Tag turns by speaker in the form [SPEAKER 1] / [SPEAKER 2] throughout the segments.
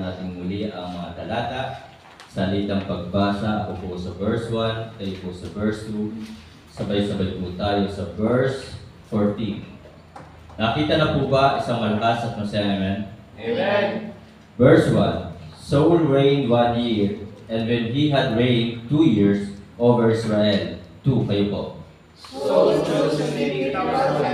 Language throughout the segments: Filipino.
[SPEAKER 1] natin muli ang mga talata. Salitang pagbasa, ako po sa verse 1, kayo po sa verse 2. Sabay-sabay po tayo sa verse 14. Nakita na po ba isang malakas at masaya? Amen?
[SPEAKER 2] Amen.
[SPEAKER 1] Verse 1. Saul reigned 1 year, and when he had reigned 2 years over Israel. 2, kayo po.
[SPEAKER 2] Saul chose 80,000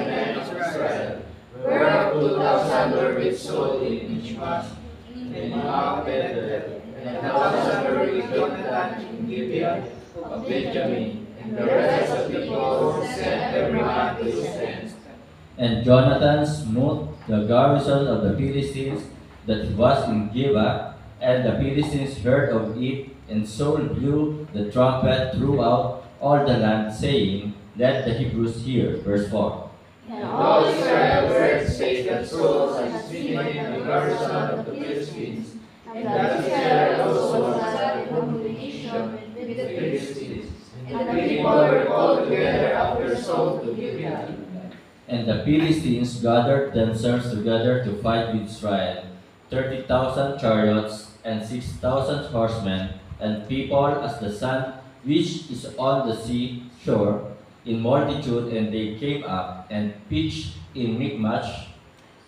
[SPEAKER 2] men of Israel, whereof 2,000 were with Saul in Michmash, in Bethel, and 1,000 were with Jonathan in Gibeah of Benjamin, and the rest of the people sent every man to his tent.
[SPEAKER 1] And Jonathan smote the garrison of the Philistines that was in Gibeah, and the Philistines heard of it, and Saul blew the trumpet throughout all the land, saying, Let the Hebrews hear. Verse 4.
[SPEAKER 2] And all Israel heard say that Saul had smitten the garrison of the Philistines, and that Israel also had a communication with the Philistines. And the people were called together after Saul to Gibeah.
[SPEAKER 1] And the Philistines gathered themselves together to fight with Israel, 30,000 chariots and 6,000 horsemen, and people as the sand which is on the sea shore in multitude, and they came up and pitched in Michmash.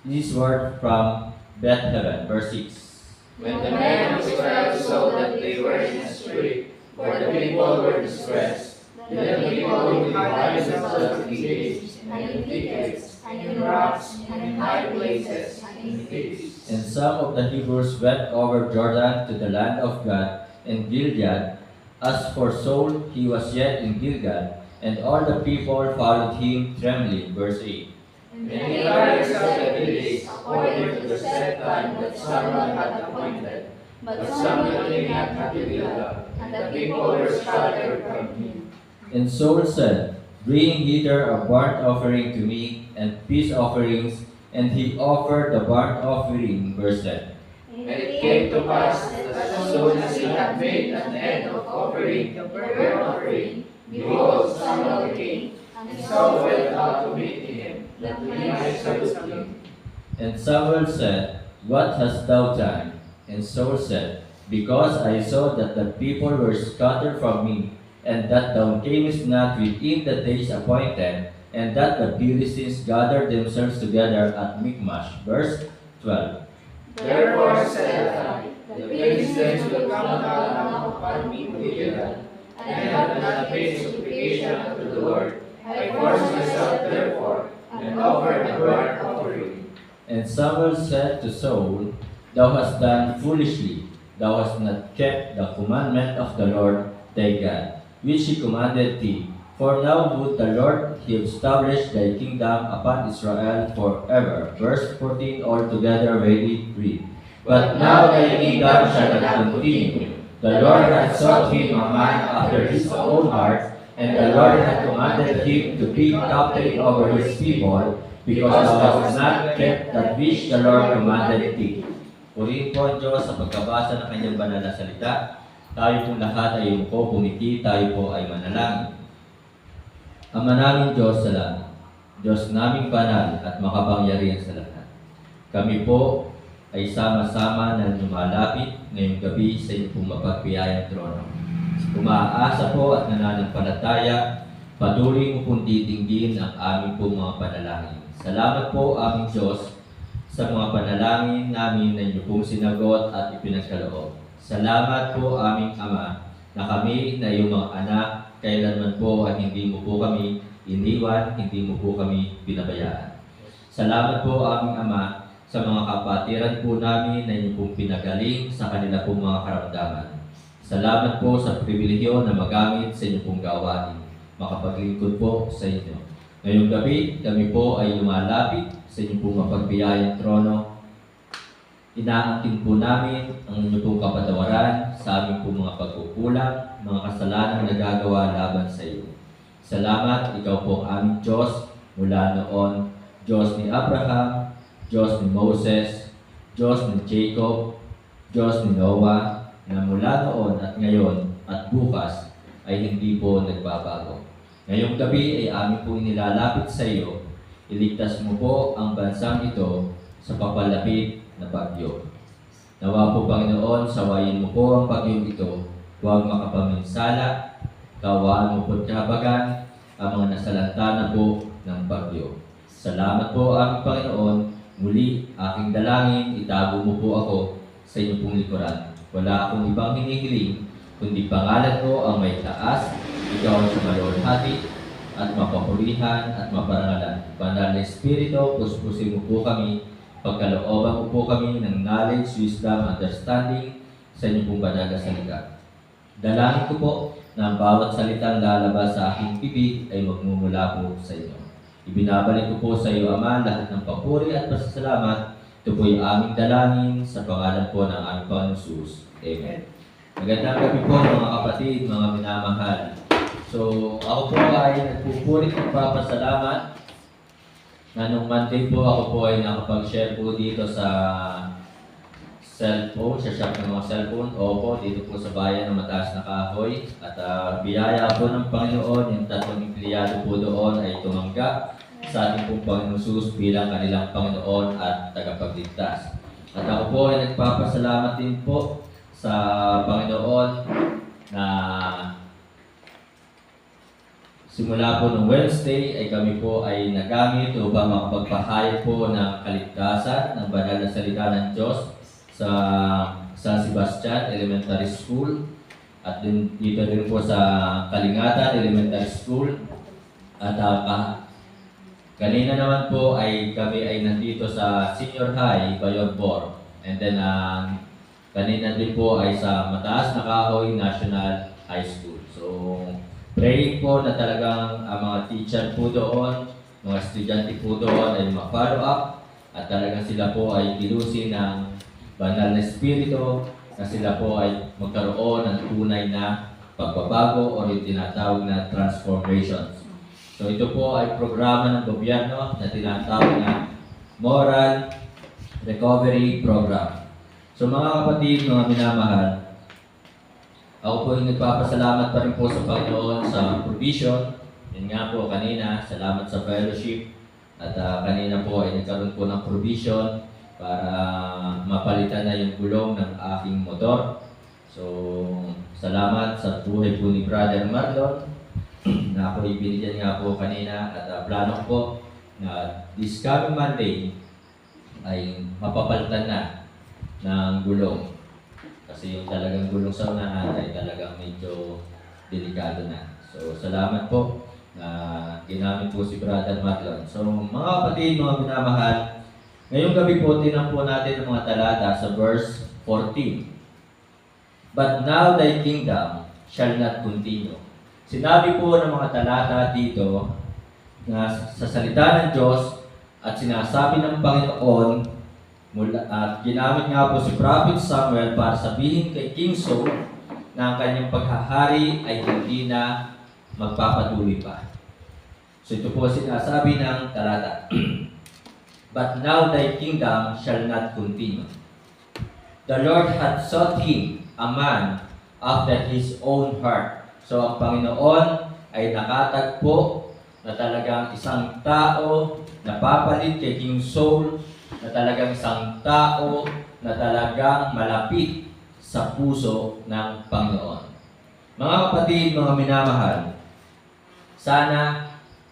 [SPEAKER 1] This word from Bethlehem. Verse 6.
[SPEAKER 2] When the men of Israel saw that they were in a strait, for the people were distressed, then the people divided themselves in gates, and in thickets, and in rocks, and in high places, and in caves.
[SPEAKER 1] And some of the Hebrews went over Jordan to the land of God and Gilead. As for Saul, he was yet in Gilead, and all the people followed him trembling. Verse 8.
[SPEAKER 2] And he carried himself 7 days, according to the set time that Samuel had appointed. But Samuel came not to Gilead, and the people were scattered from him.
[SPEAKER 1] And Saul said, Bring hither a burnt offering to me, and peace offerings. And he offered the burnt offering. Verse 10.
[SPEAKER 2] And it came to pass that as soon as he had made an end of offering the burnt offering, behold, Samuel came, and Saul went out to meet him, that he might salute him.
[SPEAKER 1] And Samuel said, What hast thou done? And Saul said, Because I saw that the people were scattered from me, and that thou camest not within the days appointed, and that the Philistines gathered themselves together at Michmash. Verse 12.
[SPEAKER 2] Therefore said I, the Philistines will come down now upon me to Gilead, and I have not made supplication unto the Lord. I forced myself therefore, and offered the burnt offering.
[SPEAKER 1] And Samuel said to Saul, Thou hast done foolishly. Thou hast not kept the commandment of the Lord thy God, which he commanded thee. For now would the Lord he establish thy kingdom upon Israel forever. Verse 14 altogether ready read. But now thy kingdom shall not continue. The Lord hath sought him a man after his own heart, and the Lord hath commanded him to be captain over his people, because thou hast not kept that which the Lord commanded thee. Purihin po ang Diyos sa pagkabasa ng kanyang banal na salita. Tayo pong lahat ay umuko, pumiti, tayo po ay manalangin. Ama naming Diyos sa langit, Diyos naming banal at makapangyarihan sa lahat. Kami po ay sama-sama na lumalapit ngayong gabi sa iyong pong mapagpiyayang trono. Umaasa po at nananampalataya, patuloy mo pong titinggin ang aming pong mga panalangin. Salamat po aming Diyos sa mga panalangin namin na inyo pong sinagot at ipinagkaloob. Salamat po aming Ama na kami na iyong mga anak, kailanman po ay hindi mo po kami iniwan, hindi mo po kami binabayaan. Salamat po aming Ama sa mga kapatiran po namin na inyo pong pinagaling sa kanila pong mga karamdaman. Salamat po sa pribilehyo na magamit sa inyo pong gawain, makapaglingkod po sa inyo. Ngayong gabi, kami po ay lumalapit sa inyo pong mapagbiyayang trono. Inaangkin po namin ang inyo pong kapatawaran sa aming pong mga pagkukulang, mga kasalanan na nagagawa laban sa iyo. Salamat, ikaw po ang aming Diyos mula noon, Diyos ni Abraham, Diyos ni Moses, Diyos ni Jacob, Diyos ni Noah, na mula noon at ngayon at bukas ay hindi po nagbabago. Ngayong gabi ay aming po inilalapit sa iyo. Iligtas mo po ang bansang ito sa papalapit na bagyo. Nawa po, Panginoon, sawayin mo po ang bagyong ito. Huwag makapaminsala, kawaan mo po kahabagan ang mga nasalanta na po ng bagyo. Salamat po, aming Panginoon. Muli, aking dalangin, itago mo po ako sa inyong pong likuran. Wala akong ibang hinihiling, kundi pangalan mo ang may taas, ikaw ang sumalwalhati at mapapurihan at maparangalan. Banal na Espiritu, puspusin mo po kami, pagkalooban mo po kami ng knowledge, wisdom, understanding sa inyong pong banal na salita. Dalangin ko po na ang bawat salitang lalabas sa aking bibig ay magmumula po sa inyo. Ibinabalik ko po sa iyo, Ama, lahat ng papuri at pasasalamat. Ito po yung aming dalangin sa pangalan po ng aming Panginoon Jesus. Amen. Magandang gabi po mga kapatid, mga minamahal. So, ako po ay nagpupurit ng papasalamat na nung Monday po ako po ay nakapag-share po dito sa cellphone, sa shop ng mga cellphone. Opo, dito po sa bayan ng Mataas na Kahoy. At biyaya po ng Panginoon, yung tatlong empleyado po doon ay tumanggap sa ating pong Panginoon Jesus bilang kanilang Panginoon at tagapagligtas. At ako po ay nagpapasalamat din po sa Panginoon na simula po noong Wednesday ay kami po ay nagamit upang makapagpahayag po ng kaligtasan ng banal na salita ng Diyos sa San Sebastian Elementary School at dito rin po sa Kalingatan Elementary School. At kanina naman po ay kami ay nandito sa Senior High, Bayogbor. And then kanina din po ay sa Mataas na Kahoy National High School. So praying po na talagang ang mga teacher po doon, mga estudyante po doon ay ma-follow up at talagang sila po ay kilusin ng banal na Espiritu na sila po ay magkaroon ng tunay na pagbabago o yung tinatawag na transformations. So ito po ay programa ng gobyerno na tinatawag na Moral Recovery Program. So mga kapatid, mga minamahal, ako po ay nagpapasalamat pa rin po sa Panginoon sa provision. Yan nga po kanina, salamat sa fellowship. At kanina po ay nagkaroon po ng provision para mapalitan na yung gulong ng aking motor. So, salamat sa buhay po ni Brother Marlon na ako ibinigyan nga po kanina at plano po na this coming Monday ay mapapalitan na ng gulong. Kasi yung talagang gulong sa unahan ay talagang medyo delikado na. So, salamat po na ginamit po si Brother Marlon. So, mga kapatid, mga minamahal, ngayong gabi po, tinan po natin ang mga talata sa verse 14. But now thy kingdom shall not continue. Sinabi po ng mga talata dito na sa salita ng Diyos at sinasabi ng Panginoon at ginamit nga po si Prophet Samuel para sabihin kay King Saul na ang kanyang paghahari ay hindi na magpapatuloy pa. So ito po sinasabi ng talata. But now thy kingdom shall not continue. The Lord hath sought him, a man after his own heart. So ang Panginoon ay nakatagpo na talagang isang tao na papalit kay King Saul, na talagang isang tao na talagang malapit sa puso ng Panginoon. Mga kapatid, mga minamahal, sana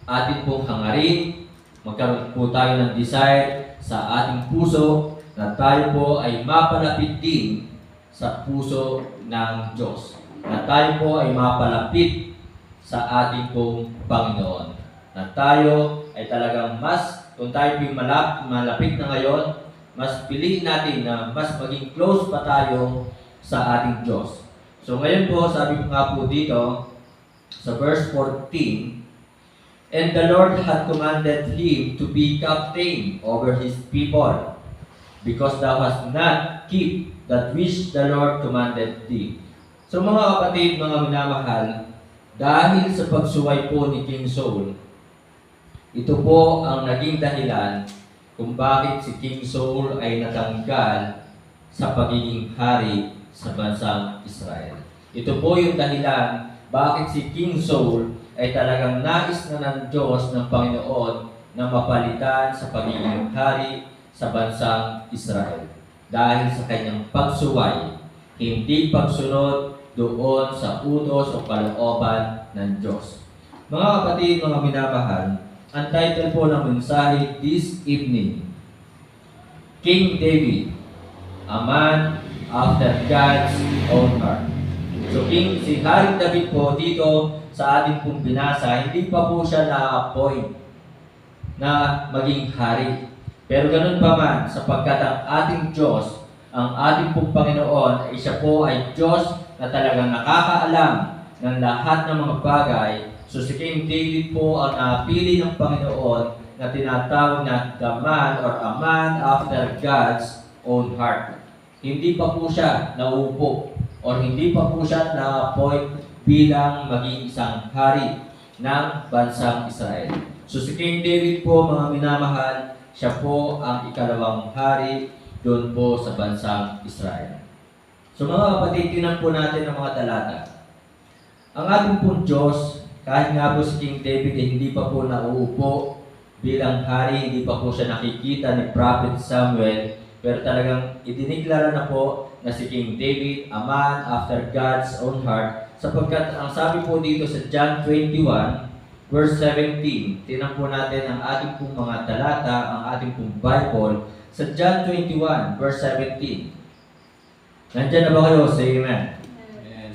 [SPEAKER 1] atin pong hangarin, magkaroon po tayo ng desire sa ating puso na tayo po ay mapalapit din sa puso ng Diyos. Na tayo po ay mapalapit sa ating pong Panginoon. Na tayo ay talagang kung tayo po malapit na ngayon, mas piliin natin na mas maging close pa tayo sa ating Diyos. So ngayon po, sabi ko nga po dito, sa verse 14, And the Lord had commanded him to be captain over his people, because thou hast not kept that which the Lord commanded thee. So mga kapatid, mga minamahal, dahil sa pagsuway po ni King Saul, ito po ang naging dahilan kung bakit si King Saul ay natanggal sa pagiging hari sa bansang Israel. Ito po yung dahilan bakit si King Saul ay talagang nais na ng Diyos ng Panginoon na mapalitan sa pagiging hari sa bansang Israel. dahil sa kanyang pagsuway, hindi pagsunod doon sa utos o kalooban ng Diyos. Mga kapatid, mga minamahal, ang title po ng mensahe this evening, King David, a man after God's own heart. So si Haring David po dito sa ating pong binasa, hindi pa po siya na-appoint na maging hari. Pero ganun pa man, sapagkat ang ating Diyos, ang ating pong Panginoon, ay siya po ay Diyos na talagang nakakaalam ng lahat ng mga bagay. So si King David po ang napili ng Panginoon na tinatawag na the man or a man after God's own heart. Hindi pa po siya nauupo o hindi pa po siya na-appoint bilang maging isang hari ng bansang Israel. So si King David po, mga minamahal, siya po ang ikalawang hari doon po sa bansang Israel. So mga kapatid, tinan po natin ang mga talata. Ang ating pong Diyos, kahit nga po si King David hindi pa po nauupo bilang hari, hindi pa po siya nakikita ni Prophet Samuel, pero talagang idiniklara na po na si King David, a man after God's own heart, sapagkat ang sabi po dito sa John 21, verse 17, tinan po natin ang ating pong mga talata, ang ating pong Bible, sa John 21, verse 17. Nandiyan na ba kayo? Say amen.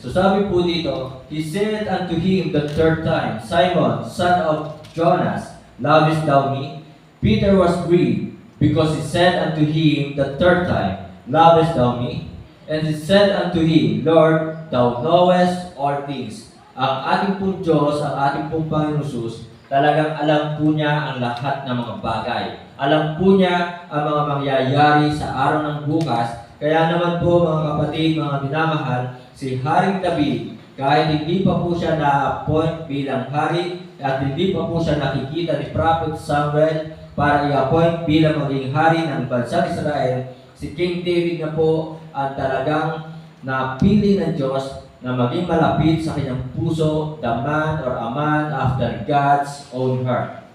[SPEAKER 1] So sabi po dito, He said unto him the third time, Simon, son of Jonas, lovest thou me? Peter was grieved, because he said unto him the third time, lovest thou me? And he said unto him, Lord, thou knowest all things. Ang ating pong Diyos, ang ating pong Panginoon Jesus, talagang alam po niya ang lahat ng mga bagay. Alam po niya ang mga mangyayari sa araw ng bukas. Kaya naman po mga kapatid, mga minamahal, si Haring David, kahit hindi pa po siya na-appoint bilang hari at hindi pa po siya nakikita ni Prophet Samuel para i-appoint bilang maging hari ng bansang Israel, si King David na po ang talagang napili ng Diyos na maging malapit sa kanyang puso, the man or a man after God's own heart.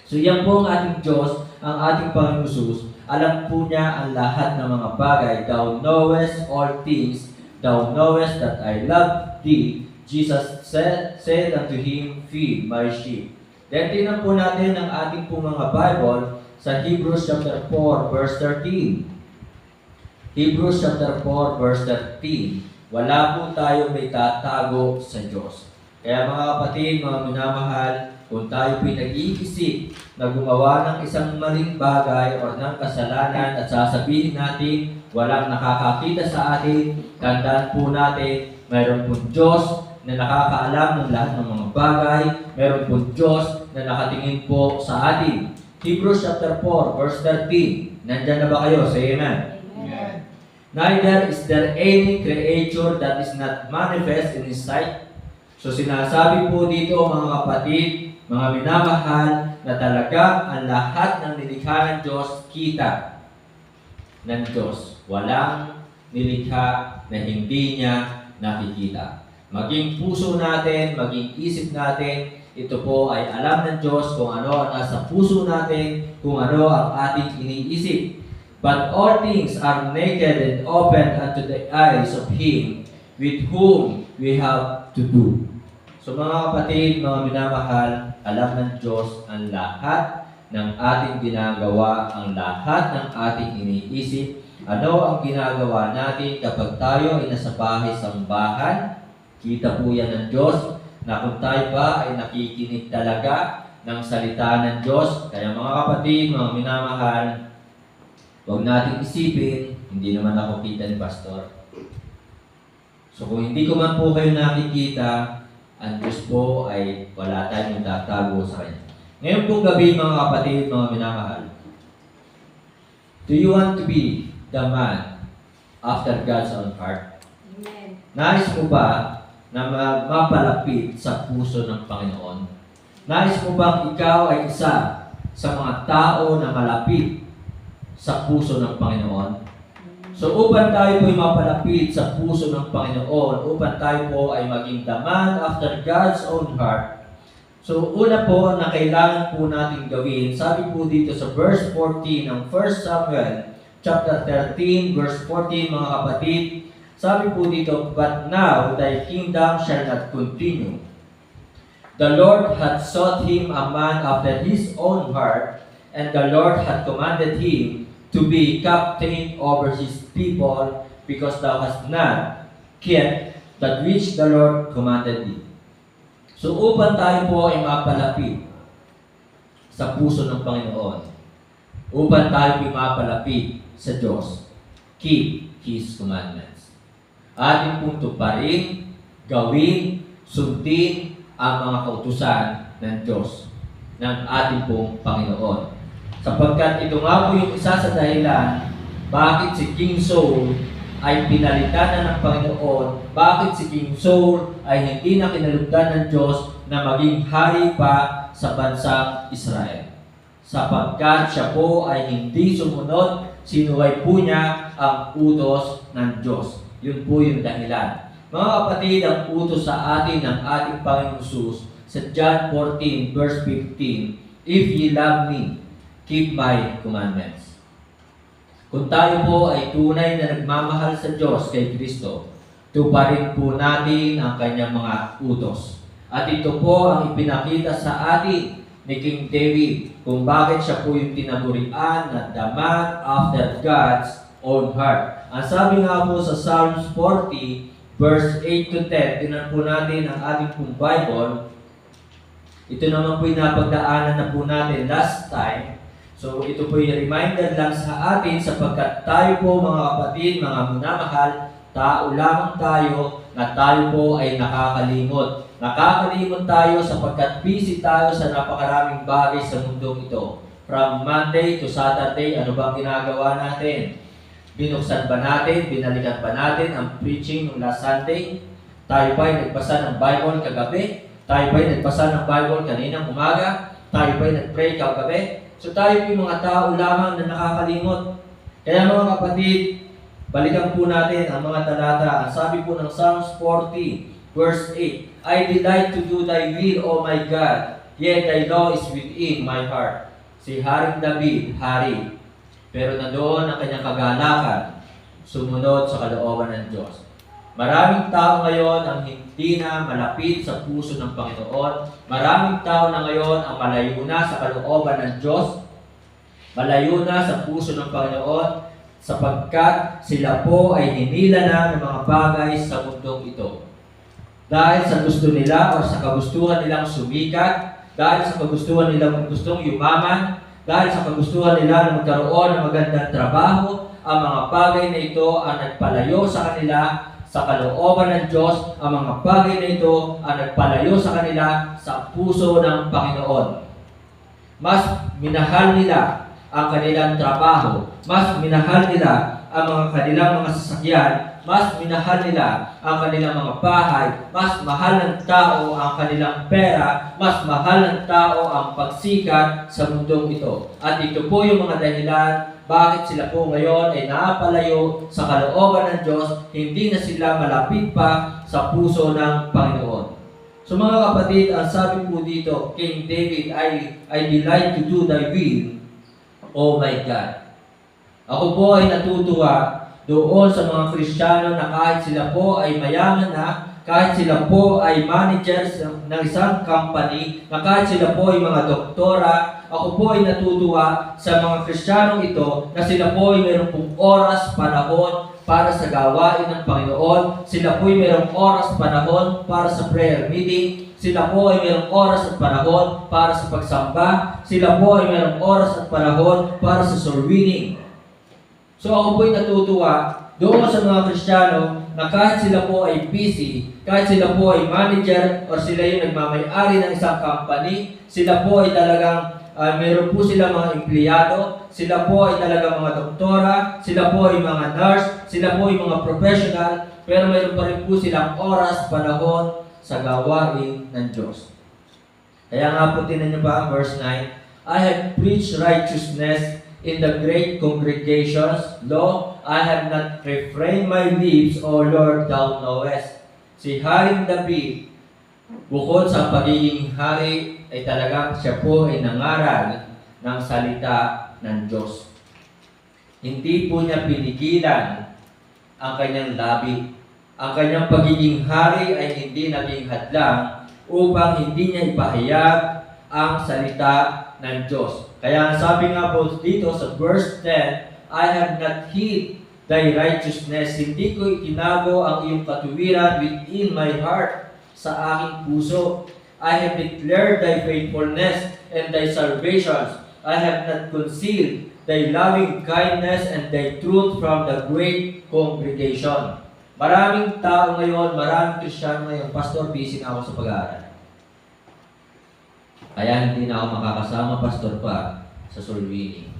[SPEAKER 1] So yan po ang ating Diyos, ang ating Panginoon Jesus. Alam po niya ang lahat ng mga bagay. Thou knowest all things, thou knowest that I love thee. Jesus said unto him, feed my sheep. Then tingnan po natin ang ating po mga Bible sa Hebrews chapter 4, verse 13. Hebrews chapter 4, verse 13. Wala po tayo may tatago sa Diyos. Kaya mga kapatid, mga minamahal, kung tayo pinag-iisip na gumawa ng isang maling bagay o ng kasalanan at sasabihin natin walang nakakakita sa atin, tandaan po natin, mayroon po Diyos na nakakaalam ng lahat ng mga bagay, mayroon po Diyos na nakatingin po sa atin. Hebrews chapter 4, verse 13. Nandyan na ba kayo? Say amen.
[SPEAKER 2] Amen.
[SPEAKER 1] Neither is there any creature that is not manifest in His sight. So sinasabi po dito mga kapatid, mga minamahal, na talaga ang lahat ng nilikha ng Diyos kita ng Diyos. Walang nilikha na hindi niya nakikita. Maging puso natin, maging isip natin, ito po ay alam ng Diyos kung ano ang nasa puso natin, kung ano ang ating iniisip. But all things are naked and open unto the eyes of Him with whom we have to do. So mga kapatid, mga minamahal, alam ng Diyos ang lahat ng ating ginagawa, ang lahat ng ating iniisip. Ano ang ginagawa natin kapag tayo ay nasa bahay-sambahan? Kita po yan ng Diyos na kung tayo ba ay nakikinig talaga ng salita ng Diyos. Kaya mga kapatid, mga minamahal, huwag natin isipin, hindi naman ako kita ni Pastor. So kung hindi ko man po kayo nakikita, ang Diyos po ay wala tayong tatago sa Kanya. Ngayon pong gabi mga kapatid, mga minamahal, do you want to be the man after God's own heart?
[SPEAKER 3] Amen.
[SPEAKER 1] Nais mo ba na mapalapit sa puso ng Panginoon? Nais mo bang ikaw ay isa sa mga tao na malapit sa puso ng Panginoon? So upang tayo po ay mapalapit sa puso ng Panginoon, upang tayo po ay maging the man after God's own heart, so una po na kailangan po natin gawin, sabi po dito sa verse 14 ng 1 Samuel chapter 13, verse 14, mga kapatid. Sabi po dito, "But now thy kingdom shall not continue. The Lord had sought him a man after his own heart, and the Lord had commanded him to be captain over his people, because thou hast not kept that which the Lord commanded thee." So upang tayo po ay mapalapit sa puso ng Panginoon, upang tayo ay mapalapit sa Diyos, keep His commandments. Ating pong tuparin, gawin, sundin ang mga kautusan ng Diyos, ng ating pong Panginoon. Sapagkat ito nga po yung isa sa dahilan bakit si King Saul ay pinalitan na ng Panginoon, bakit si King Saul ay hindi na kinalugdan ng Diyos na maging hari pa sa bansang Israel. Sapagkat siya po ay hindi sumunod, sinuway po niya ang utos ng Diyos. Yun po yung dahilan. Mga kapatid, ang utos sa atin ng ating Panginoon Jesus sa John 14 verse 15, "If ye love me, keep my commandments." Kung tayo po ay tunay na nagmamahal sa Diyos kay Kristo, tuparin po natin ang kanyang mga utos. At ito po ang ipinakita sa atin ni King David kung bakit siya po yung tinagurian na the man after God's own heart. Ang sabi nga po sa Psalms 40, verse 8 to 10, tinan po natin ang ating pong Bible. Ito naman po yung napagdaanan na po natin last time. So ito po yung reminder lang sa atin sapagkat tayo po mga kapatid, mga minamahal, tao lamang tayo na tayo po ay nakakalimot. Nakakalimot tayo sapagkat busy tayo sa napakaraming bagay sa mundong ito. From Monday to Saturday, ano bang ginagawa natin? Binuksan ba natin, binalikan ba natin ang preaching ng last Sunday? Tayo ba ay nagbasa ng Bible kagabi? Tayo ba ay nagbasa ng Bible kaninang umaga? Tayo ba ay nagpray kagabi? So tayo yung mga tao lamang na nakakalimot. Kaya mga kapatid, balikan po natin ang mga talata. Ang sabi po ng Psalms 40, verse 8, "I delight to do thy will, O my God, yet thy law is within my heart." Si Haring David, hari, pero nandoon ang kanyang kagalakan, sumunod sa kalooban ng Diyos. Maraming tao ngayon ang hindi na malapit sa puso ng Panginoon. Maraming tao na ngayon ang malayo na sa kalooban ng Diyos. Malayo na sa puso ng Panginoon sapagkat sila po ay hinila na ng mga bagay sa mundong ito. Dahil sa gusto nila o sa kagustuhan nilang sumikat, dahil sa kagustuhan nilang gustong yumaman, dahil sa kagustuhan nila na magkaroon ng magandang trabaho, ang mga bagay na ito ang nagpalayo sa kanila sa kalooban ng Diyos. Ang mga bagay na ito ang nagpalayo sa kanila sa puso ng Panginoon. Mas minahal nila ang kanilang trabaho, mas minahal nila ang mga kanilang mga sasakyan, mas minahal nila ang kanilang mga bahay, mas mahal ng tao ang kanilang pera, mas mahal ng tao ang pagsikat sa mundong ito. At ito po yung mga dahilan bakit sila po ngayon ay napalayo sa kalooban ng Diyos, hindi na sila malapit pa sa puso ng Panginoon. So mga kapatid, ang sabi po dito, King David, I delight to do thy will, O my God. Ako po ay natutuwa doon sa mga Kristiyano na kahit sila po ay mayaman na, kahit sila po ay managers ng isang company, na kahit sila po ay mga doktora, ako po ay natutuwa sa mga Kristiyanong ito na sila po ay mayroong pong oras, panahon para sa gawain ng Panginoon. Sila po ay mayroong oras, panahon para sa prayer meeting. Sila po ay mayroong oras at panahon para sa pagsamba. Sila po ay mayroong oras at panahon para sa soul winning. So ako po ay natutuwa doon sa mga Kristiyano na kahit sila po ay busy, kahit sila po ay manager or sila yung nagmamay-ari ng isang company, sila po ay talagang meron po sila mga empleyado, sila po ay talagang mga doktora, sila po ay mga nurse, sila po ay mga professional, pero meron pa rin po silang oras, panahon sa gawain ng Diyos. Kaya nga po tinan niyo ba, verse 9, I have preached righteousness in the great congregations, lo, I have not refrained my lips, O Lord, thou knowest. Si Haring David, bukod sa pagiging hari, ay talagang siya po ay nangaral ng salita ng Diyos. Hindi po niya pinigilan ang kanyang labi. Ang kanyang pagiging hari ay hindi naging hadlang upang hindi niya ipahayag ang salita ng Diyos. Kaya sabi nga po dito sa verse 10, I have not hid thy righteousness, hindi ko itinago ang iyong katuwiran within my heart, sa aking puso. I have declared thy faithfulness and thy salvations. I have not concealed thy loving kindness and thy truth from the great congregation. Maraming tao ngayon, maraming Kristiyano ngayon, Pastor, busy na ako sa pag-aaral. Kaya hindi na ako makakasama, Pastor, pa sa soul winning.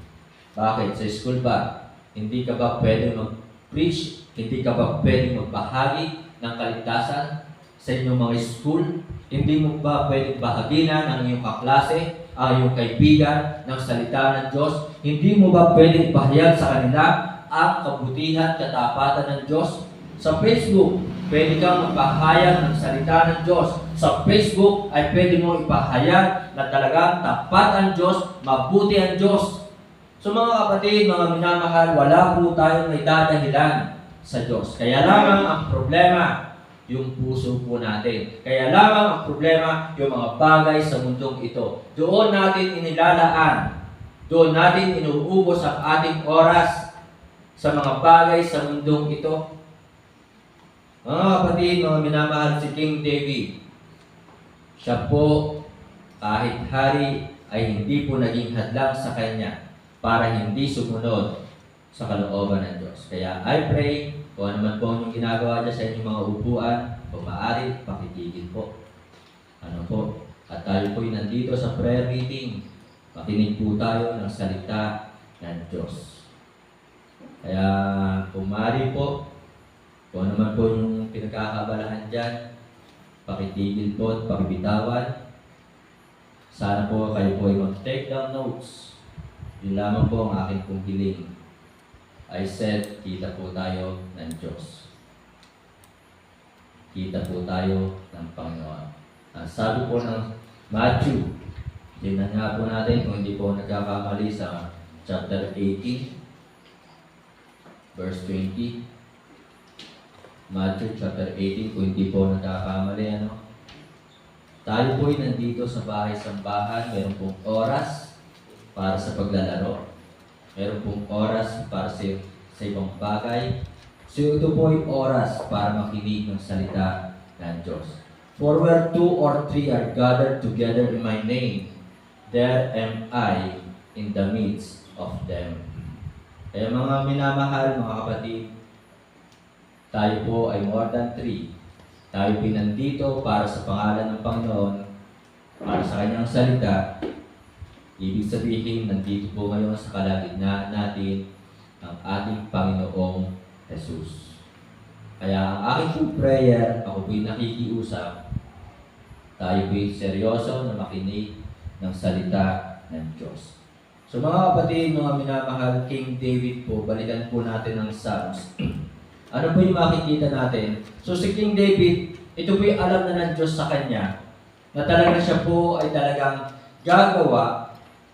[SPEAKER 1] Bakit? Sa school ba? Hindi ka ba pwede mag-preach? Hindi ka ba pwede magbahagi ng kaligtasan sa inyong mga school? Hindi mo ba pwede bahaginan ng iyong kaklase, ang iyong kaibigan, ng salita ng Diyos? Hindi mo ba pwede ipahayag sa kanila ang kabutihan, katapatan ng Diyos? Sa Facebook, pwede kang magpahayag ng salita ng Diyos. Sa Facebook ay pwede mo ipahayag na talagang tapat ang Diyos, mabuti ang Diyos. So mga kapatid, mga minamahal, wala po tayong may dadahilan sa Diyos. Kaya lamang ang problema, yung puso po natin. Kaya lamang ang problema, yung mga bagay sa mundong ito. Doon natin inilalaan, doon natin inuubos ang ating oras sa mga bagay sa mundong ito. Mga kapatid, mga minamahal, si King David, siya po, kahit hari, ay hindi po naging hadlang sa kanya para hindi sumunod sa kalooban ng Diyos. Kaya I pray, kung ano man po ang ginagawa dyan sa inyong mga upuan, kung maaari, pakitigil po. Ano po? At tayo po'y nandito sa prayer meeting. Makinig po tayo ng salita ng Diyos. Kaya kung maaari po, kung ano man po yung pinagkakabalahan dyan, pakitigil po at pakibitawan. Sana po kayo po ay mag-take down notes. Yun lamang po ang aking pong hiling. I said, kita po tayo ng Diyos. Kita po tayo ng Panginoon. Ang sabi po ng Matthew, tingnan nga po natin kung hindi po nagkakamali sa chapter 18, verse 20. Matthew chapter 18, kung hindi po nagkakamali, tayo po ay nandito sa bahay-sambahan, meron pong oras para sa paglalaro. Meron pong oras para sa ibang bagay. So ito po ay oras para makinig ng salita ng Diyos. For where 2 or 3 are gathered together in my name, there am I in the midst of them. Kaya mga minamahal, mga kapatid, tayo po ay more than 3. Tayo pinandito para sa pangalan ng Panginoon, para sa kanyang salita. Ibig sabihin, nandito po ngayon sa kalagitnaan natin ang ating Panginoong Jesus. Kaya ang aking prayer, ako po'y nakikiusap, tayo po'y seryoso na makinig ng salita ng Diyos. So mga kapatid, mga minamahal, King David po, balikan po natin ang Psalms. Ano po yung makikita natin? So si King David, ito po yung alam na ng Diyos sa kanya, na talaga siya po ay talagang gagawa.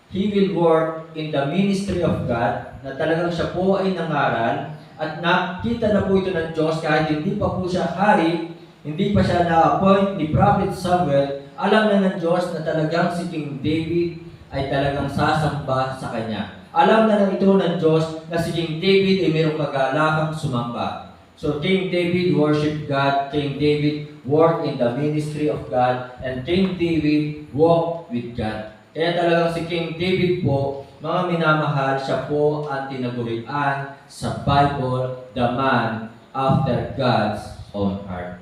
[SPEAKER 1] He will work in the ministry of God, na talagang siya po ay nangaral, at nakita na po ito ng Diyos kahit hindi pa po siya hari, hindi pa siya na-appoint ni Prophet Samuel, alam na ng Diyos na talagang si King David ay talagang sasamba sa kanya. Alam na ito ng Diyos na si King David ay mayroong kagalakang sumamba. So King David worshiped God, King David worked in the ministry of God, and King David walked with God. Kaya talagang si King David po, mga minamahal, siya po ang tinagurian sa Bible, the man after God's own heart.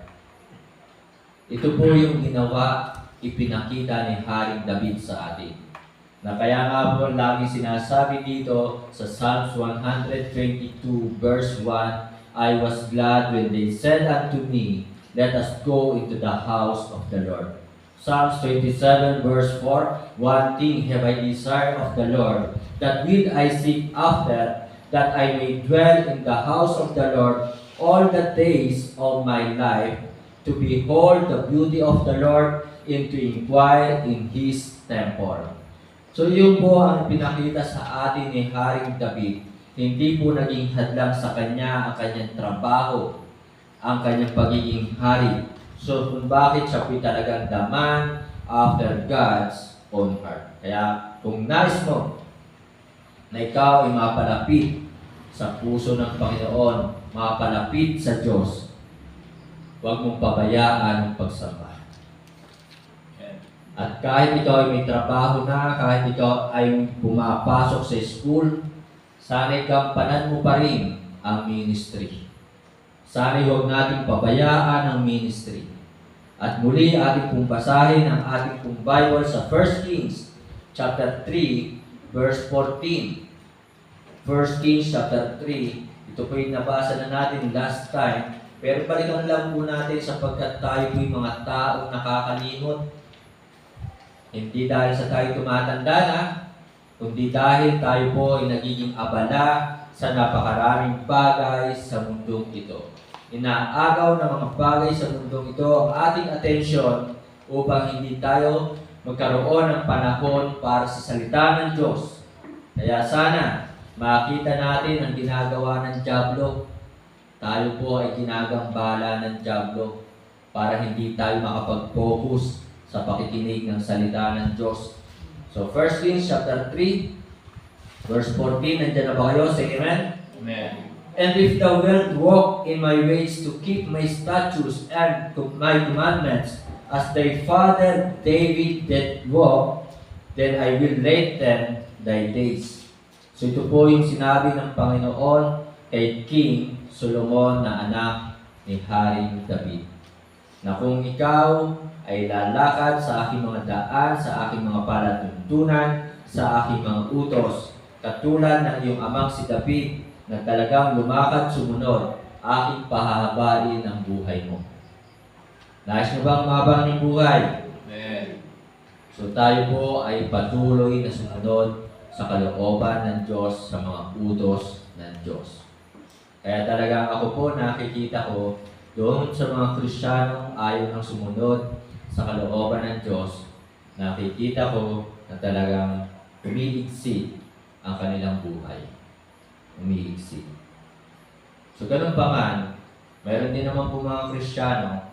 [SPEAKER 1] Ito po yung ginawa, ipinakita ni Haring David sa atin. Na kaya nga po lagi sinasabi dito sa Psalms 122 verse 1, I was glad when they said unto me, let us go into the house of the Lord. Psalms 27 verse 4, one thing have I desired of the Lord, that will I seek after, that I may dwell in the house of the Lord all the days of my life, to behold the beauty of the Lord, and to inquire in His temple. So yun po ang pinakita sa atin ni Haring David, hindi po naging hadlang sa kanya ang kanyang trabaho, ang kanyang pagiging hari. So kung bakit siya po talagang the man after God's own heart. Kaya kung nais mo na ikaw ay mapalapit sa puso ng Panginoon, mapalapit sa Diyos, huwag mong pabayaan ang pagsamba. At kahit ikaw ay may trabaho na, kahit ikaw ay pumapasok sa school, sana'y gampanan mo pa rin ang ministry. Sana'y huwag nating pabayaan ang ministry. At muli ating pong basahin ang ating pong Bible sa 1 Kings chapter 3, verse 14. 1 Kings chapter 3, ito po yung nabasa na natin last time, pero balikan lang po natin sapagkat tayo po yung mga taong nakakalimot. Hindi dahil sa tayo tumatanda na, kundi dahil tayo po ay nagiging abala sa napakaraming bagay sa mundong ito. Inaagaw ng mga bagay sa mundong ito ang ating atensyon upang hindi tayo magkaroon ng panahon para sa salita ng Diyos. Kaya sana makita natin ang ginagawa ng dyablo. Tayo po ay ginagambala ng dyablo para hindi tayo makapag-focus sa pakikinig ng salita ng Diyos. So 1 Kings chapter 3, verse 14, nandiyan na ba kayo? Say amen?
[SPEAKER 2] Amen.
[SPEAKER 1] And if thou wilt walk in my ways to keep my statutes and my commandments, as thy father David did walk, then I will lengthen thy days. So ito po yung sinabi ng Panginoon kay King Solomon na anak ni Haring David, na kung ikaw ay lalakad sa aking mga daan, sa aking mga palatuntunan, sa aking mga utos, katulad ng iyong amang si David, na talagang lumakad sumunod, aking pahahabain ang buhay mo. Nais mo bang mabang ng buhay?
[SPEAKER 2] Amen.
[SPEAKER 1] So tayo po ay patuloy na sumunod sa kalooban ng Diyos, sa mga utos ng Diyos. Kaya talagang ako po nakikita ko doon sa mga Kristiyanong ayaw ng sumunod sa kalooban ng Diyos, nakikita ko na talagang umiigsi ang kanilang buhay. Umiigsi. So ganun pa man, mayroon din naman po mga Kristiyano,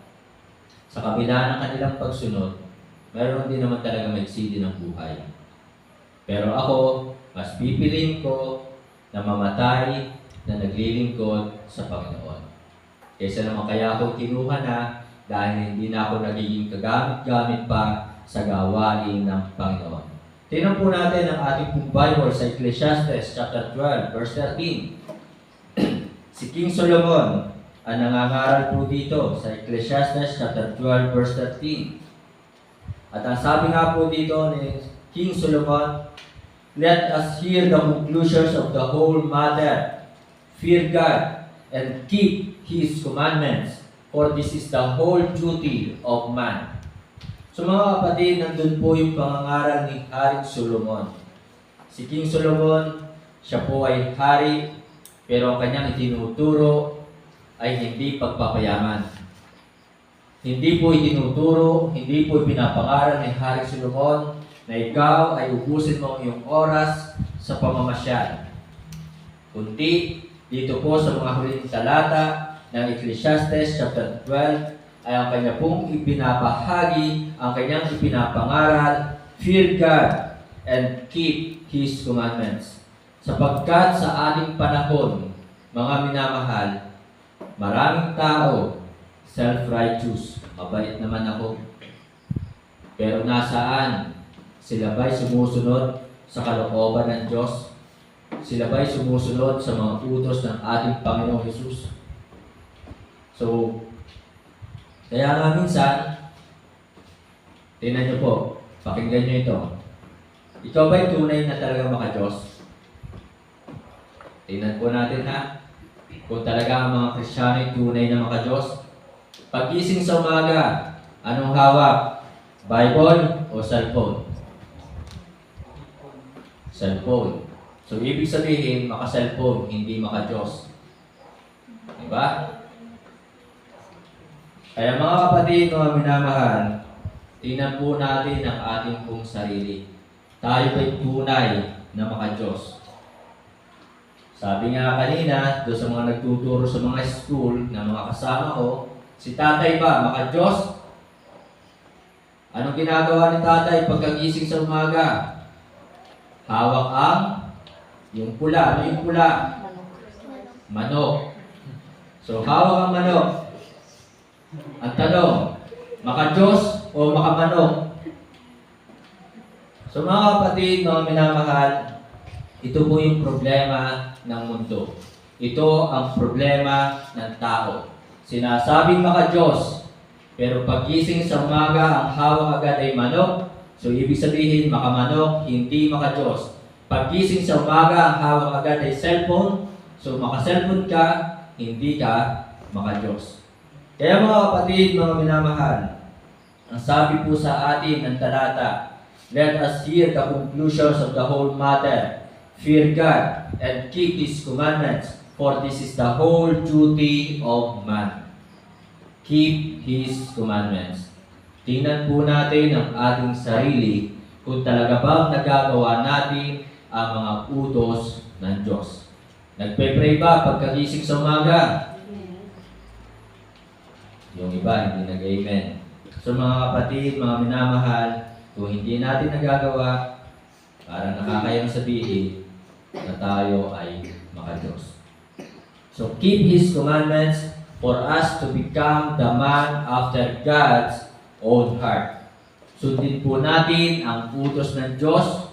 [SPEAKER 1] sa kabila ng kanilang pagsunod, mayroon din naman talaga maigsi din ang buhay. Pero ako, mas pipiliin ko na mamatay na naglilingkod sa Panginoon. Kaysa naman kaya ako kinuha na dahil hindi na ako nagiging kagamit-gamit pa sa gawain ng Panginoon. Tingnan po natin ang ating pong Bible sa Ecclesiastes chapter 12, verse 13. Si King Solomon ang nangangaral po dito sa Ecclesiastes chapter 12, verse 13. At ang sabi nga po dito ni King Solomon, let us hear the conclusions of the whole matter. Fear God and keep His commandments, for this is the whole duty of man. So mga kapatid, nandun po yung pangangaral ni Haring Solomon. Si King Solomon, siya po ay hari, pero ang kanyang itinuturo ay hindi pagpapayaman. Hindi po itinuturo, hindi po pinapangaral ni Haring Solomon na ikaw ay ubusin mo ang iyong oras sa pamamasyal. Kundi, dito po sa mga huling talata ng Ecclesiastes chapter 12, ay ang kanya pong ibinabahagi, ang kanyang ipinapangaral, fear God and keep His commandments. Sapagkat sa ating panahon, mga minamahal, maraming tao, self-righteous, mabait naman ako. Pero nasaan? Sila ba'y sumusunod sa kalooban ng Diyos? Sila ba'y sumusunod sa mga utos ng ating Panginoong Hesus? So, kaya nga minsan, tingnan nyo po, pakinggan nyo ito. Ikaw ba'y tunay na talaga maka-Diyos? Tingnan po natin ha. Kung talaga ang mga Kristiyano ay tunay na maka-Diyos. Pag-gising sa umaga, anong hawak? Bible o cellphone? Cellphone. So, ibig sabihin, maka-cellphone, hindi maka-Diyos. Diba? Kaya mga kapatid, mga minamahal, tingnan po natin ang ating pong sarili. Tayo ba'y tunay na maka-Diyos? Sabi nga kanina, doon sa mga nagtuturo sa mga school na mga kasama ko, si tatay ba, maka-Diyos? Anong ginagawa ni tatay pagkagising sa umaga? Hawak ang yung pula. Ano yung pula? Manok. So, hawak ang manok. Ang tanong, maka-Diyos o maka-manok? So mga kapatid, mga minamahal, ito po yung problema ng mundo. Ito ang problema ng tao. Sinasabing maka-Diyos, pero paggising sa umaga, ang hawak agad ay manok. So ibig sabihin, maka-manok, hindi maka-Diyos. Paggising sa umaga, ang hawak agad ay cellphone. So maka-cellphone ka, hindi ka maka-Diyos. Kaya mga kapatid, mga minamahal, ang sabi po sa atin ng talata, let us hear the conclusions of the whole matter. Fear God and keep His commandments, for this is the whole duty of man. Keep His commandments. Tingnan po natin ang ating sarili kung talaga bang nagagawa natin ang mga utos ng Diyos. Nagpe-pray ba pagkagising sa umaga? Yung iba hindi nag-amen. So mga kapatid, mga minamahal, kung hindi natin nagagawa, parang nakakayang sabihin na tayo ay maka-Diyos. So keep His commandments for us to become the man after God's own heart. Sundin po natin ang utos ng Diyos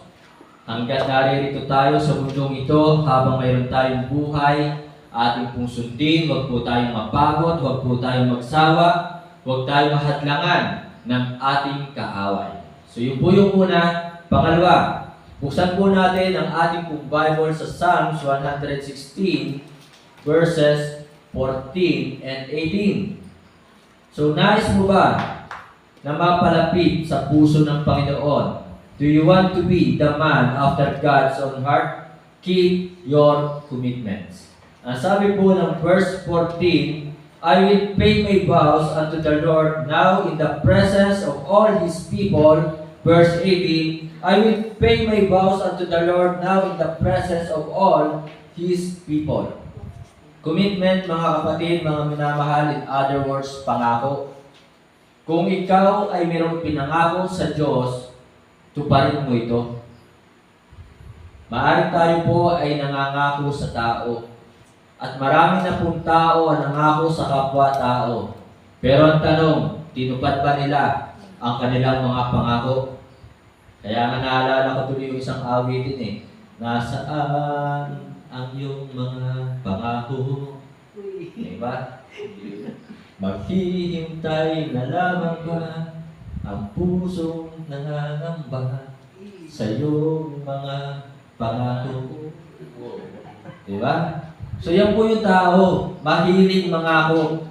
[SPEAKER 1] hanggat naririto tayo sa mundong ito habang mayroon tayong buhay, ating pong sundin, huwag po tayong mapagod, huwag po tayong magsawa, huwag tayong mahadlangan ng ating kaaway. So yun po yung una. Pangalawa, buksan po natin ang ating pong Bible sa Psalms 116 verses 14 and 18. So nais mo ba na mapalapit sa puso ng Panginoon? Do you want to be the man after God's own heart? Keep your commitments. Ang sabi po ng verse 14, I will pay my vows unto the Lord now in the presence of all His people. Verse 18, I will pay my vows unto the Lord now in the presence of all His people. Commitment, mga kapatid, mga minamahal, in other words, pangako. Kung ikaw ay mayroong pinangako sa Diyos, tuparin mo ito. Maaaring tayo po ay nangangako sa tao. At marami na pong tao ang nangako sa kapwa-tao. Pero ang tanong, tinupad ba nila ang kanilang mga pangako? Kaya nga naalala ko tuloy yung isang awitin eh. Nasaan ang iyong mga pangako? Diba? Maghihintay na lamang ba ang pusong nangangamba sa iyong mga pangako? Diba? So yan po yung tao, mahiling mangako,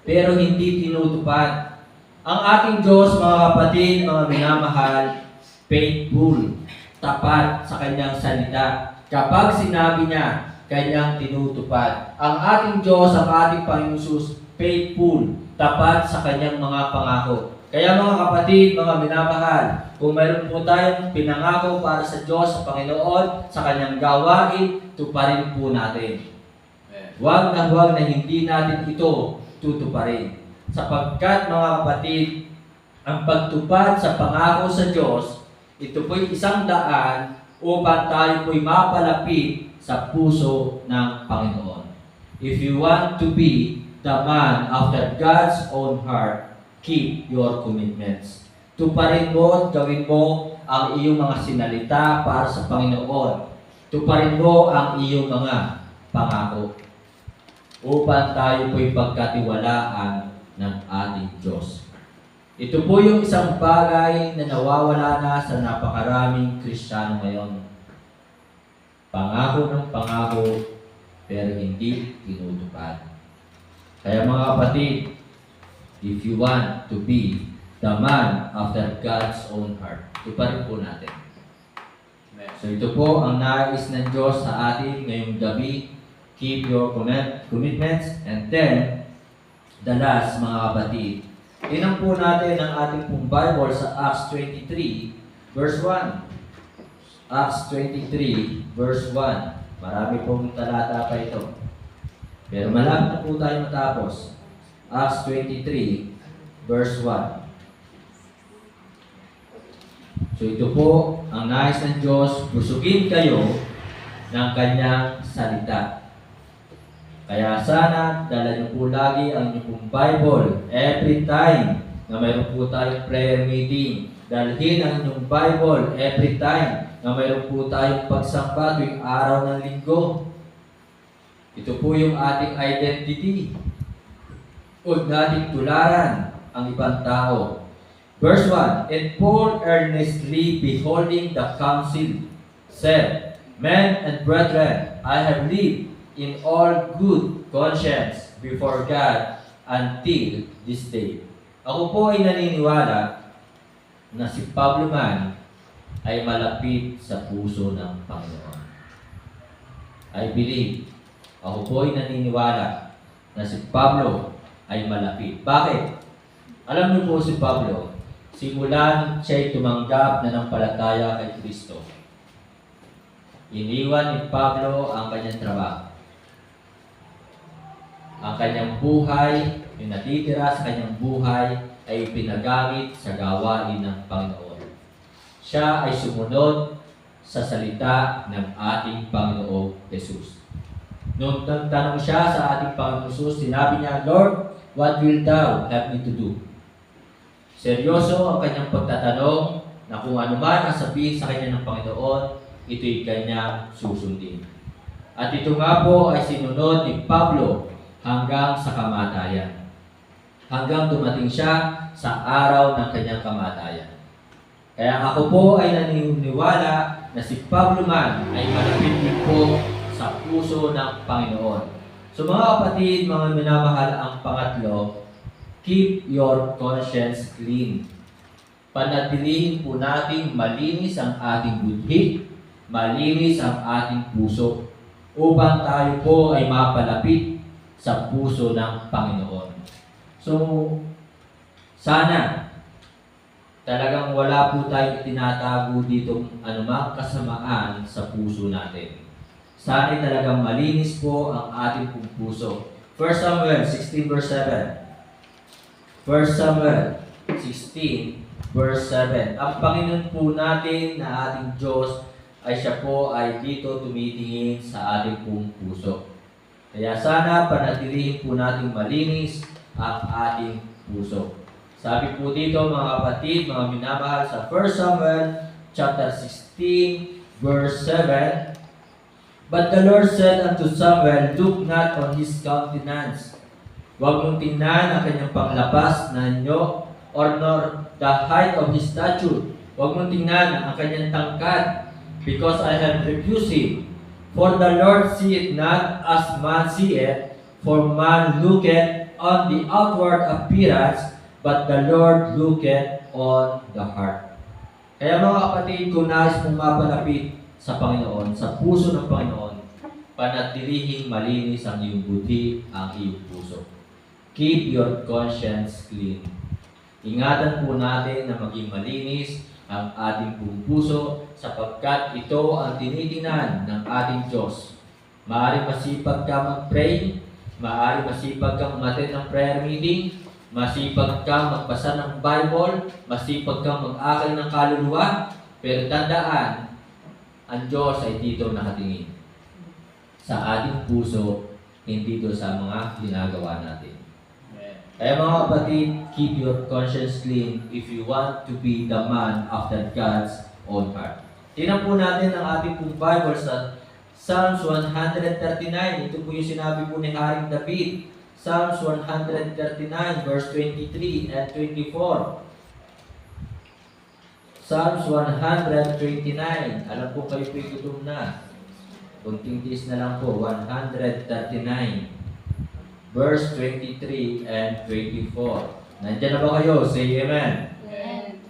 [SPEAKER 1] pero hindi tinutupad. Ang ating Diyos, mga kapatid, mga minamahal, faithful, tapat sa kanyang salita. Kapag sinabi niya, kanyang tinutupad. Ang ating Diyos, ang ating Panginoon Jesus, faithful, tapat sa kanyang mga pangako. Kaya mga kapatid, mga minamahal, kung mayroon po tayong pinangako para sa Diyos, sa Panginoon, sa kanyang gawain, tuparin po natin. Huwag na hindi natin ito tutuparin. Sapagkat mga kapatid, ang pagtupad sa pangako sa Diyos, ito po'y isang daan upang tayo po'y mapalapit sa puso ng Panginoon. If you want to be the man after God's own heart, keep your commitments. Tuparin mo at gawin mo ang iyong mga sinalita para sa Panginoon. Tuparin mo ang iyong mga pangako upang tayo po'y pagkatiwalaan ng ating Diyos. Ito po yung isang bagay na nawawala na sa napakaraming Kristiyano ngayon. Pangako ng pangako, pero hindi tinutupad. Kaya mga kapatid, if you want to be the man after God's own heart, tuparin po natin. So ito po ang nais ng Diyos sa atin ngayong gabi. Keep your commitments. And then, the last, mga kapatid, tingnan po natin ang ating pong Bible sa Acts 23, verse 1. Acts 23, verse 1. Marami pong talata pa ito. Pero malapit na po tayo matapos. Acts 23, verse 1. So ito po ang nais ng Diyos, busugin kayo ng Kanyang salita. Kaya sana dala niyo po lagi ang inyong pong Bible every time na mayroon po tayong prayer meeting. Dalhin ang inyong Bible every time na mayroon po tayong pagsamba tuwing araw ng linggo. Ito po yung ating identity. Huwag nating tularan ang ibang tao. Verse 1, And Paul earnestly beholding the council said, Men and brethren, I have lived in all good conscience before God until this day. Ako po ay naniniwala na si Pablo man ay malapit sa puso ng Panginoon. I believe, ako po ay naniniwala na si Pablo ay malapit. Bakit? Alam niyo po si Pablo, simulan siya'y tumanggap na ng palataya kay Kristo. Iniwan ni Pablo ang kanyang trabaho. Ang kanyang buhay, yung natitira sa kanyang buhay, ay pinagamit sa gawain ng Panginoon. Siya ay sumunod sa salita ng ating Panginoong Jesus. Nung nagtanong siya sa ating Panginoong Jesus, sinabi niya, Lord, what will thou have me to do? Seryoso ang kanyang pagtatanong na kung ano man ang sabihin sa kanya ng Panginoon, ito'y kanya susundin. At ito nga po ay sinunod ni Pablo hanggang sa kamatayan. Hanggang dumating siya sa araw ng kanyang kamatayan. Kaya ako po ay naniniwala na si Pablo man ay malapit din po sa puso ng Panginoon. So mga kapatid, mga minamahal, ang pangatlo, keep your conscience clean. Panatilihin po natin malinis ang ating budhi, malinis ang ating puso, upang tayo po ay mapalapit sa puso ng Panginoon. So, sana talagang wala po tayong tinatago ditong anumang kasamaan sa puso natin. Sana talagang malinis po ang ating pong puso. 1 Samuel 16 verse 7. 1 Samuel 16 verse 7. Ang Panginoon po natin na ating Diyos ay siya po ay dito tumitingin sa ating pong puso. Kaya sana panatilihin po natin malinis ang ating puso. Sabi po dito mga kapatid, mga minamahal, sa 1 Samuel chapter 16 verse 7, But the Lord said unto Samuel, Look not on his countenance. Huwag mong tingnan ang kanyang panglabas na anyo, or nor the height of his stature. Huwag mong tingnan ang kanyang tangkad, because I have refused him. For the Lord seeth not as man seeth, for man looketh on the outward appearance, but the Lord looketh on the heart. Kaya mga kapatid, kung nais mong mapalapit sa Panginoon, sa puso ng Panginoon, panatilihing malinis ang iyong buti, ang iyong puso. Keep your conscience clean. Ingatan po natin na maging malinis ang ating buong puso, sapagkat ito ang tinitingnan ng ating Diyos. Maaaring masipag ka mag-pray, maaaring masipag kang umattend ng prayer meeting, masipag kang magbasa ng Bible, masipag kang mag-akay ng kaluluwa, pero tandaan, ang Diyos ay dito nakatingin sa ating puso, hindi dito sa mga ginagawa natin. Kaya mga kapatid, keep your conscience clean if you want to be the man after God's own heart. Tingnan po natin ang ating pong Bible sa Psalms 139. Ito po yung sinabi po ni Haring David. Psalms 139 verse 23 and 24. Psalms 129. Alam po kayo po gutom na. Kunting tiis na lang po. 139 verse 23 and 24. Nandiyan na ba kayo? Say amen.
[SPEAKER 2] Amen.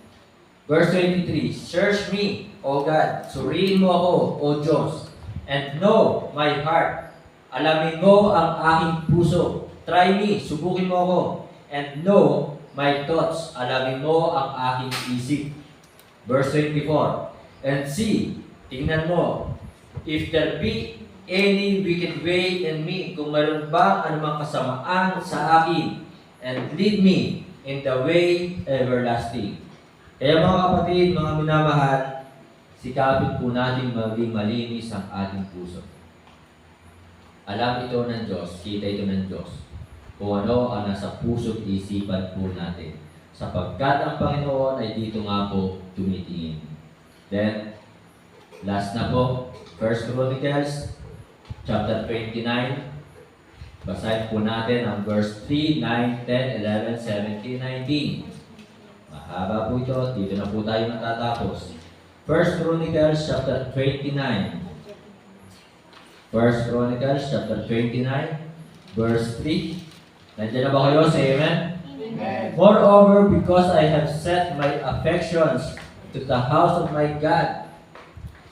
[SPEAKER 1] Verse 23, Search me, O God, suriin mo ako, O Diyos, and know my heart. Alamin mo ang aking puso. Try me, subukin mo ako, and know my thoughts. Alamin mo ang aking isip. Verse 24, And see, tingnan mo, if there be any wicked way in me, kung mayroon bang anumang kasamaan sa akin, and lead me in the way everlasting. Kaya mga kapatid, mga minamahal, sikapin po natin maging malinis ang ating puso. Alam ito ng Diyos, kita ito ng Diyos, kung ano ang nasa puso't isipan po natin. Sapagkat ang Panginoon ay dito nga po tumitingin. Then, last na po, 1 Chronicles chapter 29. Basahin po natin ang verse 3, 9, 10, 11, 17, 19. Mahaba po ito, dito na po tayo matatapos. 1 Chronicles chapter 29. 1 Chronicles chapter 29, verse 3. Nandiyan na ba kayo? Say amen?
[SPEAKER 2] Amen.
[SPEAKER 1] Moreover, because I have set my affections to the house of my God.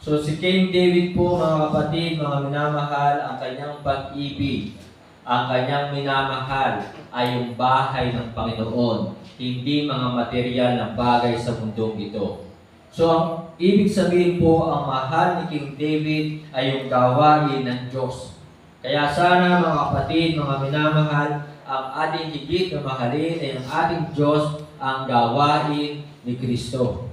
[SPEAKER 1] So si King David po, mga kapatid, mga minamahal, ang kanyang pag-ibig, ang kanyang minamahal ay yung bahay ng Panginoon, hindi mga material na bagay sa mundong ito. So ang ibig sabihin po, ang mahal ni King David ay yung gawain ng Diyos. Kaya sana mga kapatid, mga minamahal, ang ating higit na mahalin ay ang ating Diyos ang gawain ni Kristo.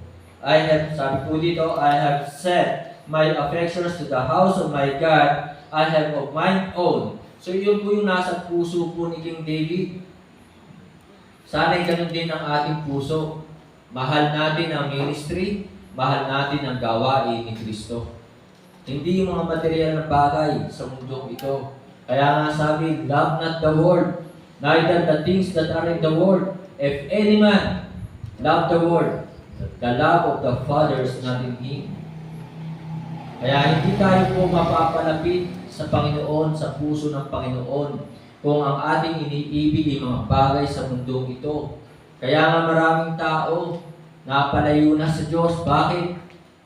[SPEAKER 1] Sabi po dito, I have set my affections to the house of my God, I have of mine own. So yun po yung nasa puso po ni King David. Sana'y ganun din ang ating puso. Mahal natin ang ministry, mahal natin ang gawain ni Kristo. Hindi yung mga material na bagay sa mundong ito. Kaya nga sabi, love not the world, neither the things that are in the world. If any man love the world, the love of the Father is not in him. Kaya hindi tayo po mapapalapit sa Panginoon, sa puso ng Panginoon, kung ang ating iniibig ay mga bagay sa mundong ito. Kaya nga maraming tao napalayo na sa Diyos. Bakit?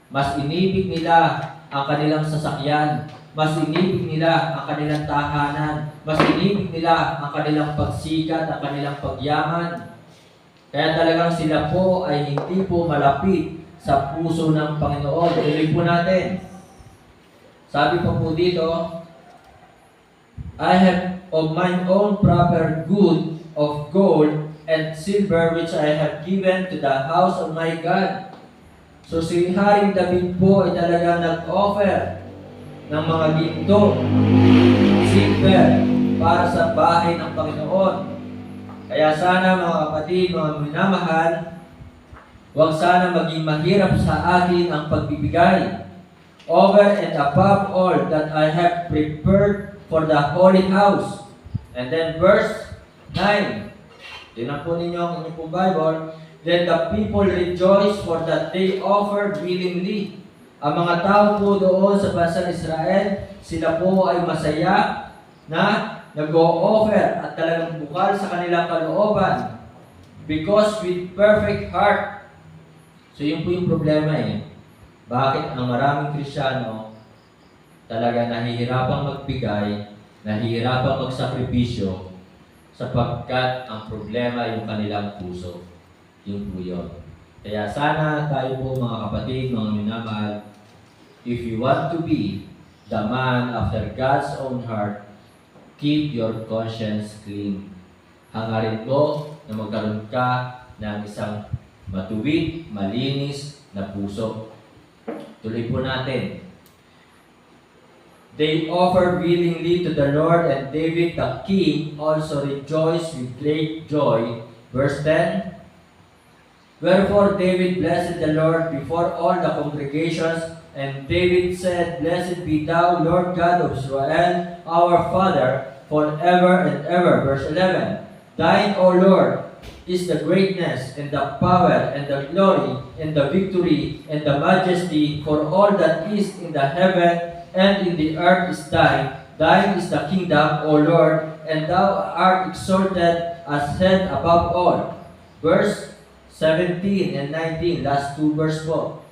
[SPEAKER 1] Mas inibig nila ang kanilang sasakyan, mas inibig nila ang kanilang tahanan, mas inibig nila ang kanilang pagsikat, ang kanilang pagyaman. Kaya talagang sila po ay hindi po malapit sa puso ng Panginoon. Tuloy po natin. Sabi pa po dito, I have of mine own proper good of gold and silver which I have given to the house of my God. So si Haring David po ay talagang nag-offer ng mga ginto, silver, para sa bahay ng Panginoon. Kaya sana mga kapatid, mga minamahal, huwag sana maging mahirap sa atin ang pagbibigay. Over and above all that I have prepared for the holy house. And then verse 9. Tinan po ninyo ang inyong pong Bible. Then the people rejoice for that they offered willingly. Ang mga tao po doon sa bansang Israel, sila po ay masaya na nag-o-offer at talagang bukal sa kanilang kalooban. Because with perfect heart. So yun po yung problema eh. Bakit ang maraming Kristiyano talaga nahihirapang magbigay, nahihirapang magsakripisyo, sapagkat ang problema yung kanilang puso. Yun po yun. Kaya sana tayo po mga kapatid, mga minamahal, if you want to be the man after God's own heart, keep your conscience clean. Hangarin mo na magkaroon ka ng isang matuwid, malinis na puso. Tuloy po natin. They offered willingly to the Lord, and David the king also rejoiced with great joy. Verse 10. Wherefore David blessed the Lord before all the congregations, and David said, Blessed be thou, Lord God of Israel, our Father, forever and ever. Verse 11. Thine, O Lord, is the greatness and the power and the glory and the victory and the majesty, for all that is in the heaven and in the earth is thine. Thine is the kingdom, O Lord, and thou art exalted as head above all. Verse 17 and 19, last two verse po.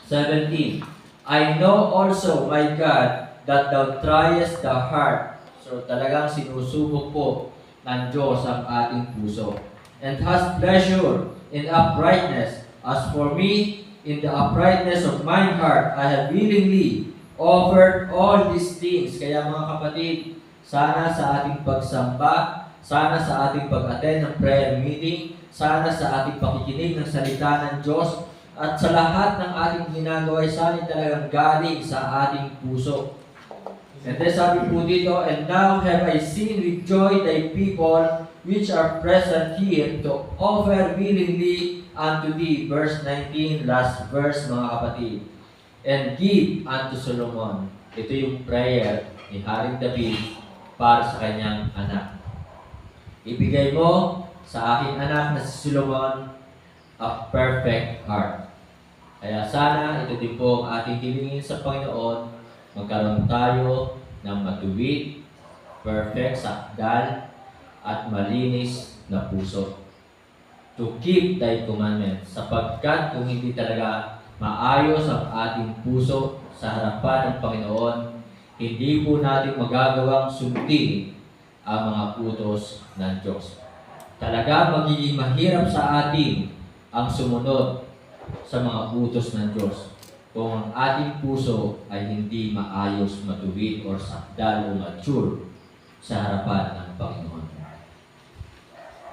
[SPEAKER 1] 17. I know also, my God, that thou triest the heart. So talagang sinusubok po ng Diyos ang ating puso. And has pleasure in uprightness. As for me, in the uprightness of mine heart, I have willingly offered all these things. Kaya mga kapatid, sana sa ating pagsamba, sana sa ating pag-attend ng prayer meeting, sana sa ating pakikinig ng salita ng Diyos, at sa lahat ng ating ginagawa ay sana talagang galing sa ating puso. And then sabi po dito, and now have I seen with joy thy people which are present here to offer willingly unto thee. Verse 19, last verse mga kapatid. And give unto Solomon. Ito yung prayer ni Haring David para sa kanyang anak. Ibigay mo sa aking anak na si Solomon a perfect heart. Kaya sana ito din po ang ating hilingin sa Panginoon, magkaroon tayo ng matuwid, perfect, sakdal, at malinis na puso. To keep thy commandments, sapagkat kung hindi talaga maayos ang ating puso sa harapan ng Panginoon, hindi po natin magagawang sundin ang mga utos ng Diyos. Talaga magiging mahirap sa atin ang sumunod sa mga utos ng Diyos kung ang ating puso ay hindi maayos, matuwid, or sakdal o mature sa harapan ng Panginoon.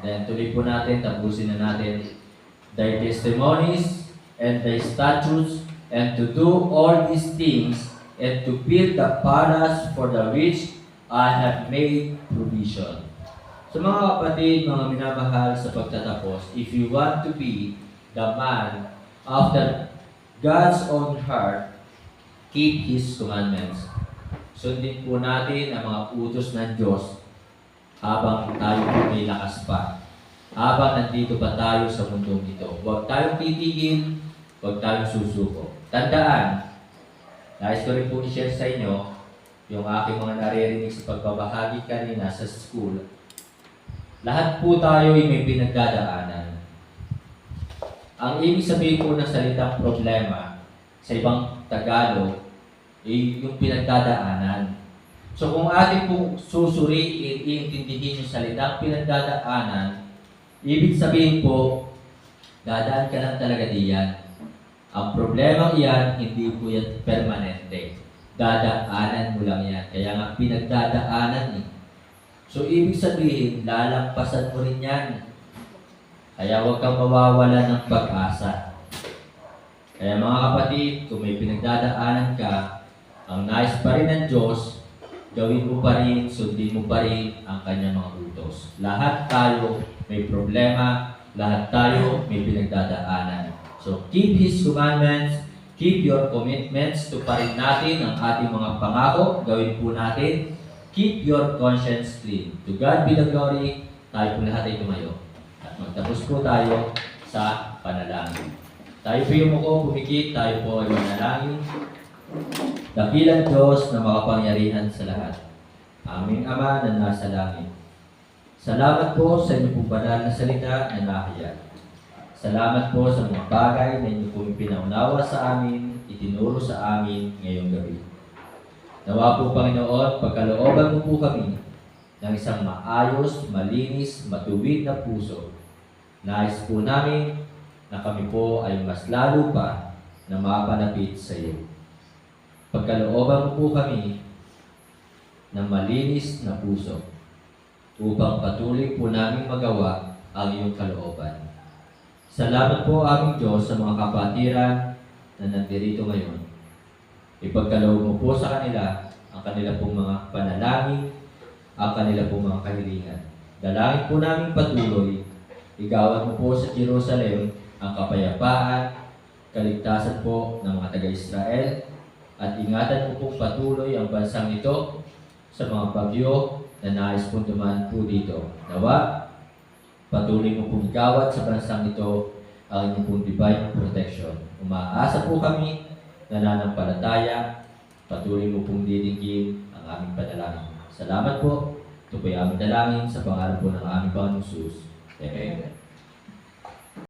[SPEAKER 1] Then tuloy po natin, tapusin na natin, thy testimonies and thy statutes, and to do all these things, and to build the palace for the which I have made provision. So mga kapatid, mga minamahal sa pagtatapos, if you want to be the man after God's own heart, keep His commandments. Sundin po natin ang mga utos ng Diyos habang tayo may lakas pa. Habang nandito pa tayo sa mundong ito. Huwag tayong titigil, huwag tayong susuko. Tandaan, nais ko rin po i-share sa inyo yung aking mga naririnig sa pagbabahagi kanina sa school. Lahat po tayo ay may pinagdadaanan. Ang ibig sabihin po ng salitang problema sa ibang Tagalog ay yung pinagdadaanan. So kung ating po susuriin, iintindihin yung salitang pinagdadaanan, ibig sabihin po, dadaan ka lang talaga diyan. Ang problema iyan, hindi po yan permanente. Dadaanan mo lang yan. Kaya nga pinagdadaanan eh. So ibig sabihin, lalampasan mo rin yan. Kaya huwag kang mawawala ng pag-asa. Kaya mga kapatid, kung may pinagdadaanan ka, ang nais pa rin ng Diyos, gawin mo pa rin, sundin mo pa rin ang kanyang mga utos. Lahat tayo may problema, lahat tayo may pinagdadaanan. So keep His commandments, keep your commitments, tuparin natin ang ating mga pangako, gawin po natin. Keep your conscience clean. To God be the glory, tayo po lahat ay tumayo. Magtapos po tayo sa panalangin. Tayo po yung muko, pumikit, tayo po ay manalangin. Dakilang Diyos na makapangyarihan sa lahat. Aming Ama na nasa langit. Salamat po sa inyo po banal na salita na nakahayag. Salamat po sa mga bagay na inyo po pinaunawa sa amin, itinuro sa amin ngayong gabi. Nawa po Panginoon, pagkalooban mo po kami ng isang maayos, malinis, matuwid na puso. Nais po namin na kami po ay mas lalo pa na mapanapit sa iyo. Pagkalooban mo po kami ng malinis na puso upang patuloy po namin magawa ang iyong kalooban. Salamat po aming Diyos sa mga kapatiran na nandirito ngayon. Ipagkaloob mo po sa kanila ang kanila pong mga panalangin, ang kanila pong mga kahilingan. Dalangin po namin patuloy, igawan mo po sa Jerusalem ang kapayapaan, kaligtasan po ng mga taga-Israel, at ingatan mo pong patuloy ang bansang ito sa mga bagyo na nais pong dumaan po dito. Nawa, patuloy mo pong igawad sa bansang ito ang inyong pong divine protection. Umaasa po kami, nananampalataya, patuloy mo pong didinggin ang aming panalangin. Salamat po. Ito po yung aming dalangin sa pangalan po ng aming Panginoon Jesus. Amen.